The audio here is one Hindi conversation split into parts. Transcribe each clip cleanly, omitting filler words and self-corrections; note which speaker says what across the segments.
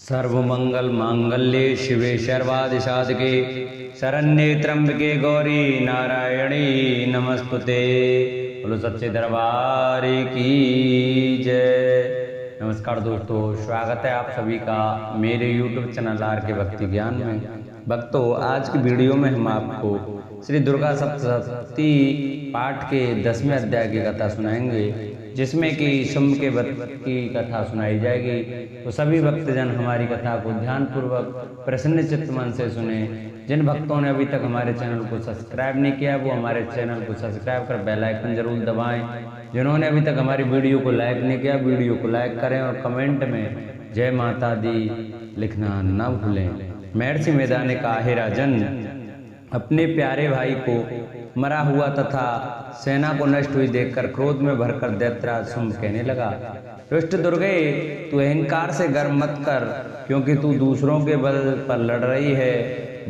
Speaker 1: सर्वमंगल मांगल्ये शिवे सर्वादि साधके शरण्ये त्र्यंबके गौरी नारायणी नमस्तुते। बोलो सच्चे दरबार की जय। नमस्कार दोस्तों, स्वागत है आप सभी का मेरे YouTube चैनल आर के भक्ति ज्ञान में। भक्तों, आज की वीडियो में हम आपको श्री दुर्गा सप्तशती पाठ के 10वें अध्याय की कथा सुनाएंगे, जिसमें कि शुंभ के व्रत की कथा सुनाई जाएगी। तो सभी भक्तजन हमारी कथा को ध्यानपूर्वक प्रसन्न चित्त मन से सुने। जिन भक्तों ने अभी तक हमारे चैनल को सब्सक्राइब नहीं किया वो हमारे चैनल को सब्सक्राइब कर बेल आइकन जरूर दबाएं। जिन्होंने अभी तक हमारी वीडियो को लाइक नहीं किया वीडियो को लाइक करें और कमेंट में जय माता दी लिखना न भूलें। महर्षि मेधा ने कहा, हे राजन, अपने प्यारे भाई को मरा हुआ तथा सेना को नष्ट हुई देखकर क्रोध में भरकर दैत्यराज शुंभ कहने लगा, दुष्ट दुर्गे, तू अहंकार से गर्व मत कर, क्योंकि तू दूसरों के बल पर लड़ रही है।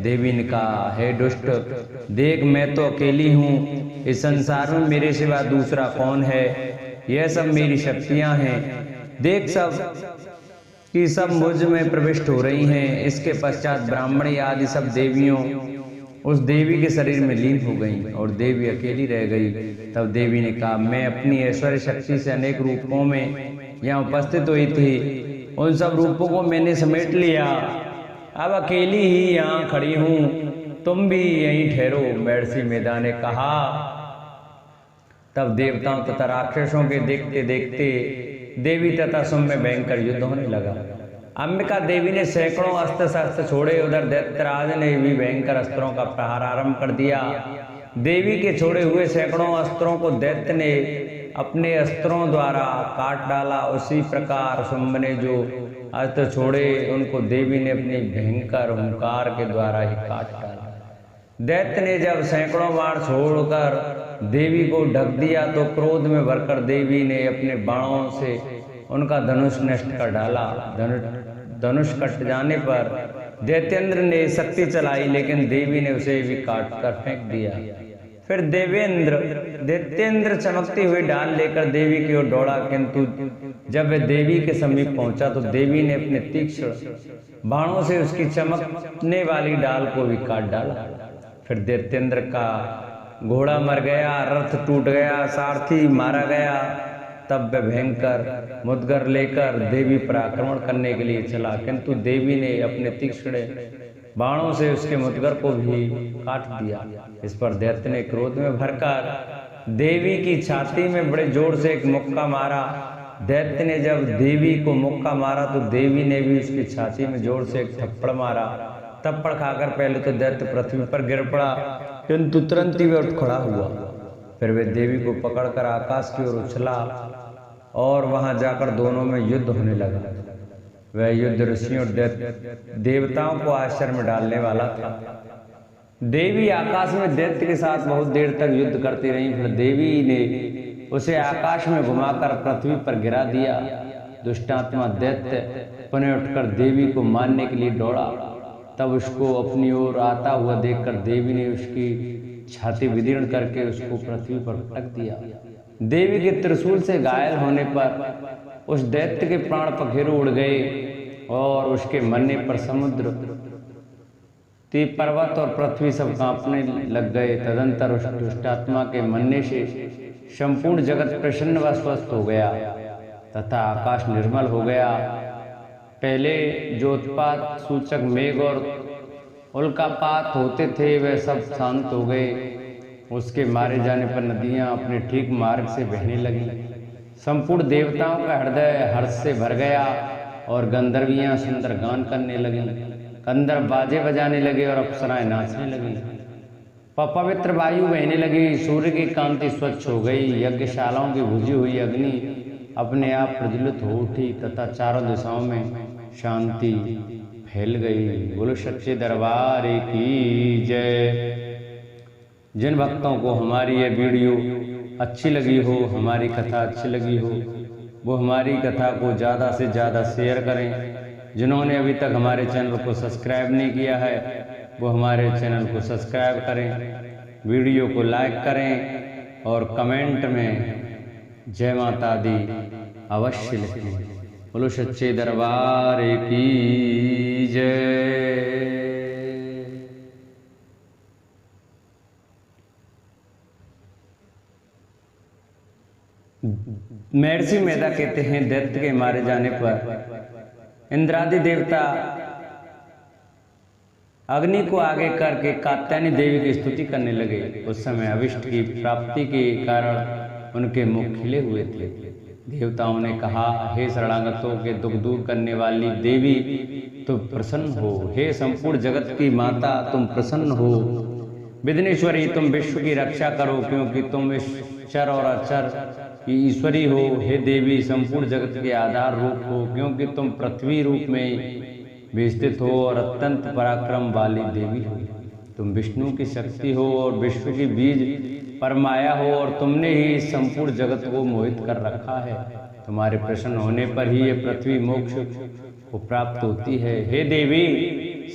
Speaker 1: देवी ने कहा, हे दुष्ट, देख, मैं तो अकेली हूँ, इस संसार में मेरे सिवा दूसरा कौन है। यह सब मेरी शक्तियाँ हैं, देख सब कि सब मुझ में प्रविष्ट हो रही हैं। इसके पश्चात ब्राह्मणी आदि सब देवियों उस देवी के शरीर में लीन हो गई और देवी अकेली रह गई। तब देवी ने कहा, मैं अपनी ऐश्वर्य शक्ति से अनेक रूपों में यहाँ उपस्थित हुई थी, उन सब रूपों को मैंने समेट लिया, अब अकेली ही यहाँ खड़ी हूँ, तुम भी यहीं ठहरो। महर्षि मेधा ने कहा। तब देवताओं तथा राक्षसों के देखते देखते देवी तथा शुंभ में भयंकर युद्ध होने लगा। अंबिका देवी ने सैकड़ों अस्त्र शस्त्र छोड़े, उधर दैत्यराज ने भी भयंकर अस्त्रों का प्रहार आरंभ कर दिया। देवी के छोड़े हुए सैकड़ों अस्त्रों को दैत्य ने अपने अस्त्रों द्वारा काट डाला। उसी प्रकार शुंभ ने जो अस्त्र छोड़े उनको देवी ने अपनी भयंकर हुंकार के द्वारा ही काट डाला। दैत्य ने जब सैकड़ों बाण छोड़कर देवी को ढक दिया तो क्रोध में भरकर देवी ने अपने बाणों से उनका धनुष नष्ट कर डाला। धनुष कट जाने पर दैत्येंद्र ने शक्ति चलाई, लेकिन देवी ने उसे भी काट कर फेंक दिया। फिर दैत्येंद्र चमकती हुई डाल लेकर देवी की ओर दौड़ा, किंतु जब वह देवी के समीप पहुंचा तो देवी ने अपने तीक्ष्ण बाणों से उसकी चमकने वाली डाल को भी काट डाला। फिर दैत्येंद्र का घोड़ा मर गया, रथ टूट गया, सारथी मारा गया। तब वह भयंकर मुद्गर लेकर देवी पर आक्रमण करने के लिए चला, किंतु देवी ने अपने तीक्ष्ण बाणों से उसके मुद्गर को भी काट दिया। इस पर दैत्य ने क्रोध में भरकर देवी की छाती में बड़े जोर से एक मुक्का मारा। दैत्य ने जब देवी को मुक्का मारा तो देवी ने भी उसकी छाती में जोर से एक थप्पड़ मारा। थप्पड़ खाकर पहले तो दैत्य पृथ्वी पर गिर पड़ा, किंतु तुरंत ही वह उठ खड़ा हुआ। फिर वे देवी को पकड़कर आकाश की ओर उछला और वहां जाकर दोनों में युद्ध होने लगा। वह युद्ध ऋषियों और देवताओं को आश्चर्य में डालने वाला था। देवी आकाश में दैत्य के साथ बहुत देर तक युद्ध करती रही। फिर देवी ने उसे आकाश में घुमाकर पृथ्वी पर गिरा दिया। दुष्टात्मा दैत्य पुनः उठकर देवी को मारने के लिए दौड़ा। तब उसको अपनी ओर आता हुआ देखकर देवी ने उसकी छाती विदीर्ण करके उसको पृथ्वी पर पटक दिया। देवी के त्रिशूल से घायल होने पर उस दैत्य के प्राण पखेरु उड़ गए और उसके मरने पर समुद्र, पर्वत और पृथ्वी सब कांपने लग गए। तदंतर उस दुष्टात्मा के मरने से संपूर्ण जगत प्रसन्न व स्वस्थ हो गया तथा आकाश निर्मल हो गया। पहले जो उत्पात सूचक मेघ और उल्कापात होते थे वे सब शांत हो गए। उसके मारे जाने पर नदियां अपने ठीक मार्ग से बहने लगी। संपूर्ण देवताओं का हृदय हर्ष से भर गया और गंधर्वियां सुंदर गान करने लगी। गंधर्व बाजे बजाने लगे और अप्सराएं नाचने लगी। पवित्र वायु बहने लगी। सूर्य की कांति स्वच्छ हो गई। यज्ञशालाओं की बुझी हुई अग्नि अपने आप प्रज्वलित हो उठी तथा चारों दिशाओं में शांति फैल गई। बोलो सच्चे दरबार की जय। जिन भक्तों को हमारी यह वीडियो अच्छी लगी हो, हमारी कथा अच्छी लगी हो, वो हमारी कथा को ज़्यादा से ज़्यादा शेयर करें। जिन्होंने अभी तक हमारे चैनल को सब्सक्राइब नहीं किया है वो हमारे चैनल को सब्सक्राइब करें, वीडियो को लाइक करें और कमेंट में जय माता दी अवश्य लिखें। बोलो सच्चे दरबार की जय। महर्षि मेधा कहते हैं, दैत्य के मारे जाने पर इंद्रादि देवता अग्नि को आगे करके कात्यायनी देवी की स्तुति करने लगे। उस समय अभिष्ट की प्राप्ति के कारण उनके मुख खिले हुए थे। देवताओं ने कहा, हे शरणागतों के दुख दूर करने वाली देवी, तुम प्रसन्न हो। हे संपूर्ण जगत की माता, तुम प्रसन्न हो। विघ्नेश्वरी, तुम विश्व की रक्षा करो, क्योंकि तुम चर और अचर की ईश्वरी हो। हे देवी, संपूर्ण जगत के आधार रूप हो, क्योंकि तुम पृथ्वी रूप में विस्थित हो और अत्यंत पराक्रम वाली देवी हो। तुम विष्णु की शक्ति हो और विश्व की बीज परमाया हो, और तुमने ही संपूर्ण जगत को मोहित कर रखा है। तुम्हारे प्रसन्न होने पर ही ये पृथ्वी मोक्ष को प्राप्त होती है। हे देवी,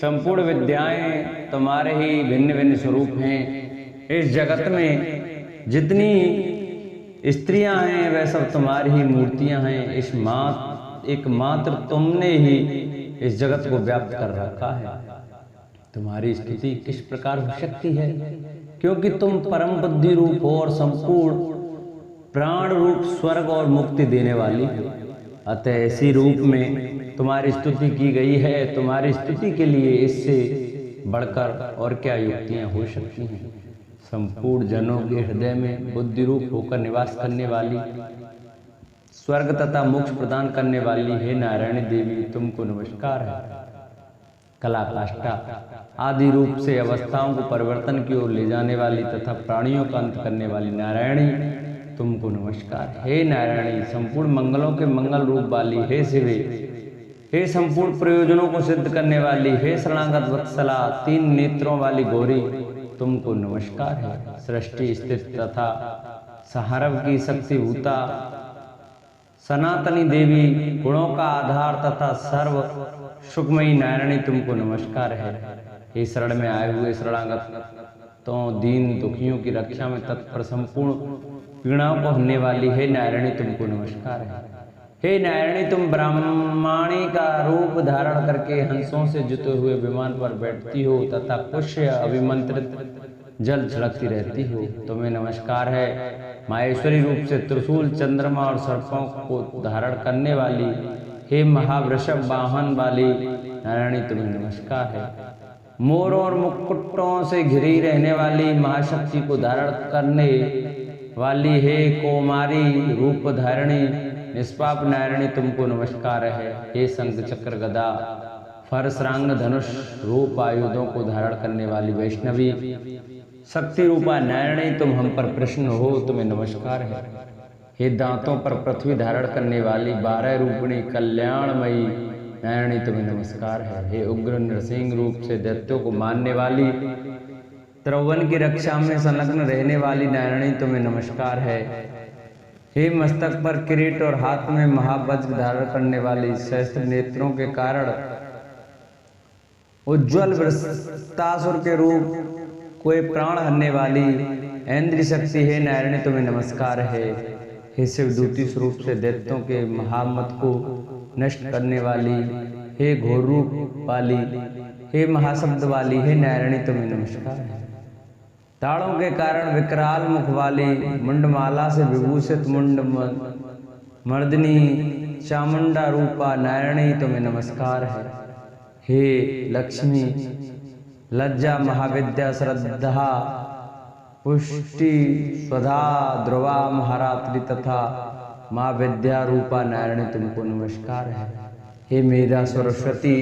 Speaker 1: संपूर्ण विद्याएं तुम्हारे ही भिन्न भिन्न स्वरूप हैं। इस जगत में जितनी स्त्रियां हैं वह सब तुम्हारी ही मूर्तियां हैं। एकमात्र तुमने ही इस जगत को व्याप्त कर रखा है। तुम्हारी स्तुति किस प्रकार हो सकती है, क्योंकि तुम परम बुद्धि रूप हो और संपूर्ण प्राण रूप स्वर्ग और मुक्ति देने वाली हो। अतः ऐसी रूप में तुम्हारी स्तुति की गई है। तुम्हारी स्तुति के लिए इससे बढ़कर और क्या युक्तियां हो सकती हैं। संपूर्ण जनों के हृदय में बुद्धि रूप होकर निवास करने वाली, स्वर्ग तथा मोक्ष प्रदान करने वाली, हे नारायणी देवी, तुमको नमस्कार है। कला काष्ठा आदि रूप से अवस्थाओं को परिवर्तन की ओर ले जाने वाली तथा प्राणियों का अंत करने वाली नारायणी, तुमको नमस्कार। हे नारायणी, संपूर्ण मंगलों के मंगल रूप वाली, हे शिवे, हे संपूर्ण प्रयोजनों को सिद्ध करने वाली, हे शरणागत वत्सला, 3 नेत्रों वाली गौरी, तुमको नमस्कार है। सृष्टि स्थित तथा सहारव की शक्तिभूता सनातनी देवी, गुणों का आधार तथा सर्व सुखमयी नारायणी, तुमको नमस्कार है। हे शरण में आए हुए शरणागत तो दीन दुखियों की रक्षा में तत्पर, संपूर्ण पीड़ाओं को हरने वाली, हे नारायणी, तुमको नमस्कार है। हे नारायणी, तुम ब्राह्मणी का रूप धारण करके हंसों से जुते हुए विमान पर बैठती हो तथा पुष्य अभिमंत्रित जल छिड़कती रहती हो, तुम्हें नमस्कार है। माहेश्वरी रूप से त्रिशूल, चंद्रमा और सर्पों को धारण करने वाली, हे महावृषभ वाहन वाली नारायणी, तुम्हें नमस्कार है। मोरों और मुकुटों से घिरी रहने वाली, महाशक्ति को धारण करने वाली, हे कौमारी रूप धारिणी निष्पाप नारायणी, तुमको नमस्कार है। हे शंख चक्र गदा फरसरांग धनुष रूप आयुधों को धारण करने वाली वैष्णवी शक्ति रूपा नारायणी, तुम हम पर प्रसन्न हो, तुम्हें नमस्कार है। हे दांतों पर पृथ्वी धारण करने वाली 12 रूपिणी कल्याणमयी नारायणी, तुम्हें नमस्कार है। हे उग्र नृसिंह रूप से दैत्यों को मारने वाली, त्रिभुवन की रक्षा में संलग्न रहने वाली नारायणी, तुम्हें नमस्कार है। हे मस्तक पर किरीट और हाथ में महावज्र धारण करने वाली, सहस्त्र नेत्रों के कारण उज्ज्वल वृत्तासुर के रूप कोई प्राण हरने वाली ऐन्द्रिय शक्ति, हे नारायणी, तुम्हें नमस्कार है। हे शिवदूती स्वरूप से दैत्यों के महामत को नष्ट करने वाली, हे घोर रूप वाली, हे महाशब्द वाली, हे नारायणी, तुम्हें नमस्कार है। ताड़ों के कारण विकराल मुख वाली, मुंडमाला से विभूषित मुंड मर्दिनी चामुंडा रूपा नारायणी, तुम्हें नमस्कार है। हे लक्ष्मी, लज्जा, महाविद्या, श्रद्धा, पुष्टि, स्वधा, ध्रुवा, महारात्रि तथा माँ विद्या रूपा नारायणी, तुमको नमस्कार है। हे मेधा सरस्वती,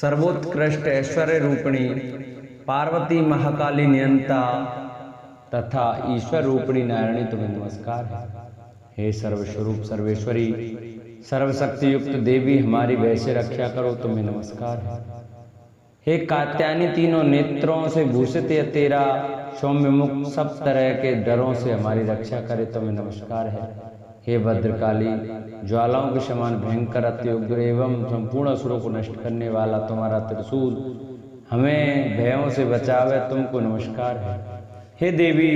Speaker 1: सर्वोत्कृष्ट ऐश्वर्य रूपिणी पार्वती, महाकाली नियंता तथा ईश्वर रूपिणी नारायणी, तुम्हें नमस्कार है। हे सर्वस्वरूप सर्वेश्वरी सर्वशक्ति युक्त देवी, हमारी वैसे रक्षा करो, तुम्हें नमस्कार है। हे कात्यायनी, तीनों नेत्रों से भूषित या तेरा सौम्य मुख सब तरह के डरों से हमारी रक्षा करे, तुम्हें नमस्कार है। हे भद्रकाली, ज्वालाओं के समान भयंकर अति उग्र एवं संपूर्ण असुरों को नष्ट करने वाला तुम्हारा त्रिशूल हमें भयों से बचावे, तुमको नमस्कार है। हे देवी,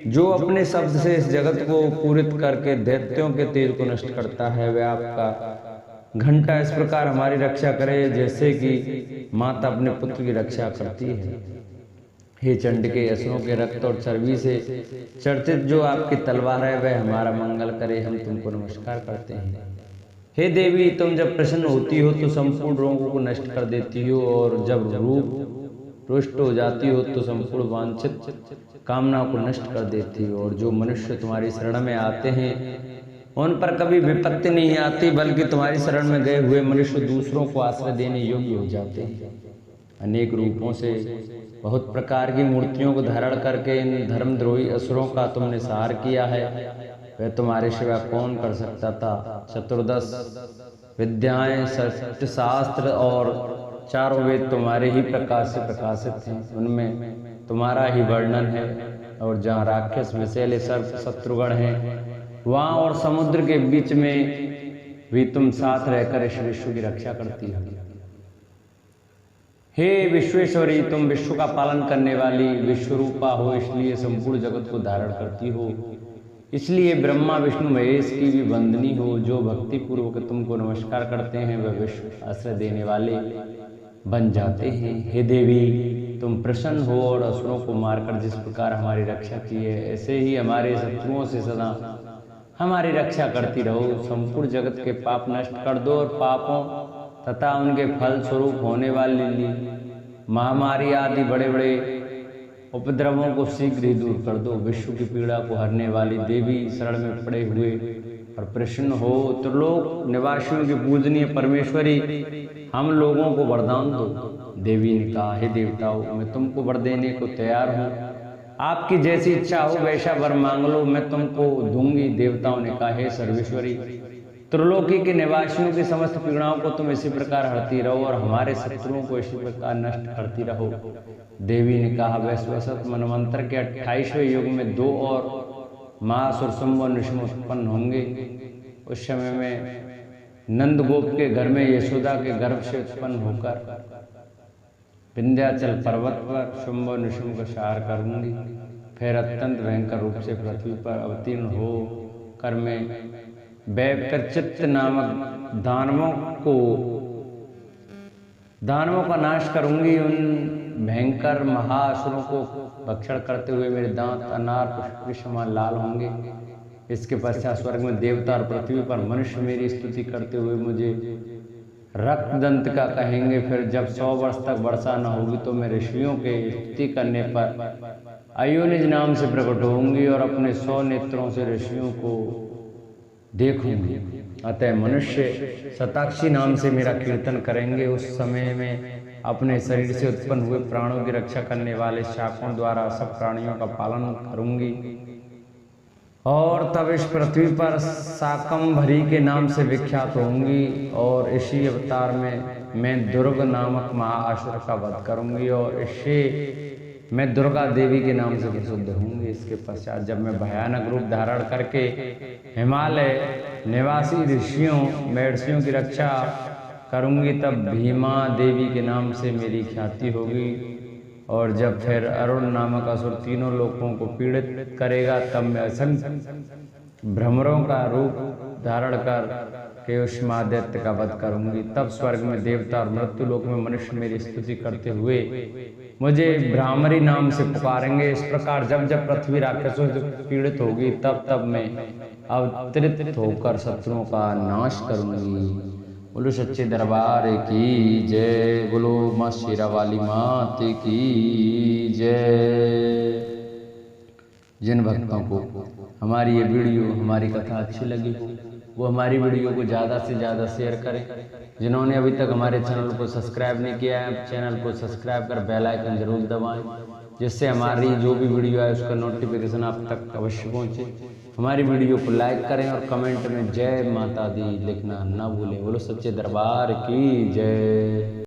Speaker 1: जो अपने शब्द से इस जगत को पूरित करके दैत्यों के तेज को नष्ट करता है, वह आपका घंटा इस प्रकार हमारी रक्षा करे जैसे कि माता अपने पुत्र की रक्षा करती है। हे चंड के असुरों के रक्त और चर्बी से चर्चित जो आपकी तलवार है वह हमारा मंगल करे, हम तुमको नमस्कार करते हैं। हे देवी, तुम जब प्रसन्न होती हो तो संपूर्ण रोगों को नष्ट कर देती हो, और जब रूप रुष्ट हो जाती हो तो संपूर्ण वांछित कामनाओं को नष्ट कर देती हो। और जो मनुष्य तुम्हारी शरण में आते हैं उन पर कभी विपत्ति नहीं आती, बल्कि तुम्हारी शरण में गए हुए मनुष्य दूसरों को आश्रय देने योग्य हो जाते हैं। अनेक रूपों से बहुत प्रकार की मूर्तियों को धारण करके इन धर्मद्रोही असुरों का तुमने संहार किया है। वह तुम्हारे सिवा कौन कर सकता था। चतुर्दश विद्याएं, षट शास्त्र और चारों वेद तुम्हारे ही प्रकाश से प्रकाशित हैं, उनमें तुम्हारा ही वर्णन है। और जहाँ राक्षस विषैले सर्प शत्रुगण हैं वहाँ और समुद्र के बीच में भी तुम साथ रहकर इस विश्व की रक्षा करती हो। हे विश्वेश्वरी, तुम विश्व का पालन करने वाली विश्वरूपा हो, इसलिए संपूर्ण जगत को धारण करती हो। इसलिए ब्रह्मा विष्णु महेश की भी वंदनी हो। जो भक्ति पूर्वक तुमको नमस्कार करते हैं वह विश्व आश्रय देने वाले बन जाते हैं। हे देवी, तुम प्रसन्न हो और असुरों को मारकर जिस प्रकार हमारी रक्षा की है, ऐसे ही हमारे शत्रुओं से सदा हमारी रक्षा करती रहो। संपूर्ण जगत के पाप नष्ट कर दो और पापों तथा उनके फल स्वरूप होने वाली महामारी आदि बड़े बड़े उपद्रवों को शीघ्र ही दूर कर दो। विश्व की पीड़ा को हरने वाली देवी, शरण में पड़े हुए और प्रसन्न हो। त्रिलोक निवासियों की पूजनीय परमेश्वरी, हम लोगों को वरदान दो। देवी ने कहा, हे देवताओं, मैं तुमको वर देने को तैयार हूँ। आपकी जैसी इच्छा हो वैसा वर मांग लो, मैं तुमको दूंगी। देवताओं ने कहा, हे सर्वेश्वरी, त्रिलोकी के निवासियों की समस्त पीड़ाओं को तुम इसी प्रकार हरती रहो और हमारे शत्रुओं को इसी प्रकार नष्ट करती रहो। देवी ने कहा, वैश्वसत मनवंतर के 28वें युग में 2 और महासुर शुंभ और निशुंभ उत्पन्न होंगे। उस समय में नंदगोप के घर में यशोदा के गर्भ से उत्पन्न होकर विंध्याचल पर्वत पर शुंभ और निशुंभ का संहार करूंगी। फिर अत्यंत भयंकर रूप से पृथ्वी पर अवतीर्ण हो कर मैं वैपचित्त नामक दानवों का नाश करूंगी। उन भयंकर महाअसुरों को भक्षण करते हुए मेरे दांत अनार पुष्प के समान लाल होंगे। इसके पश्चात स्वर्ग में देवता और पृथ्वी पर मनुष्य मेरी स्तुति करते हुए मुझे रक्तदंत का कहेंगे। फिर जब 100 वर्ष तक वर्षा न होगी तो मैं ऋषियों के स्तुति करने पर अयोनिज नाम से प्रकट होंगी और अपने 100 नेत्रों से ऋषियों को देखूंगी। अतः मनुष्य शताक्षी नाम से मेरा कीर्तन करेंगे। उस समय में अपने शरीर से उत्पन्न हुए प्राणों की रक्षा करने वाले शाकों द्वारा सब प्राणियों का पालन करूंगी। और तब इस पृथ्वी पर शाकंभरी के नाम से विख्यात होंगी। और इसी अवतार में मैं दुर्ग नामक महाअसुर का वध करूंगी और इससे मैं दुर्गा देवी के नाम से प्रसिद्ध होंगी। इसके पश्चात जब मैं भयानक रूप धारण करके हिमालय निवासी ऋषियों महर्षियों की रक्षा करूंगी तब भीमा देवी के नाम से मेरी ख्याति होगी। और जब फिर अरुण नामक असुर तीनों लोगों को पीड़ित करेगा तब मैं असंख्य भ्रमरों का रूप धारण कर के उष्मादित्य का वध करूंगी। तब स्वर्ग में देवता और मृत्यु लोक में मनुष्य मेरी स्तुति करते हुए मुझे भ्रामरी नाम से पुकारेंगे। इस प्रकार जब जब पृथ्वी राक्षसों से पीड़ित होगी तब तब मैं अवतरित होकर शत्रुओं का नाश करूंगी। बोलो सच्चे दरबार की जय। बोलो माँ शेरा वाली मात की जय। जिन भक्तों को हमारी ये वीडियो हमारी कथा अच्छी लगी वो हमारी वीडियो को ज़्यादा से ज़्यादा शेयर करें। जिन्होंने अभी तक हमारे चैनल को सब्सक्राइब नहीं किया है चैनल को सब्सक्राइब कर बेल आइकन जरूर दबाएं, जिससे हमारी जो भी वीडियो है उसका नोटिफिकेशन आप तक अवश्य पहुंचे। हमारी वीडियो को लाइक करें और कमेंट में जय माता दी लिखना ना भूलें। बोलो सच्चे दरबार की जय।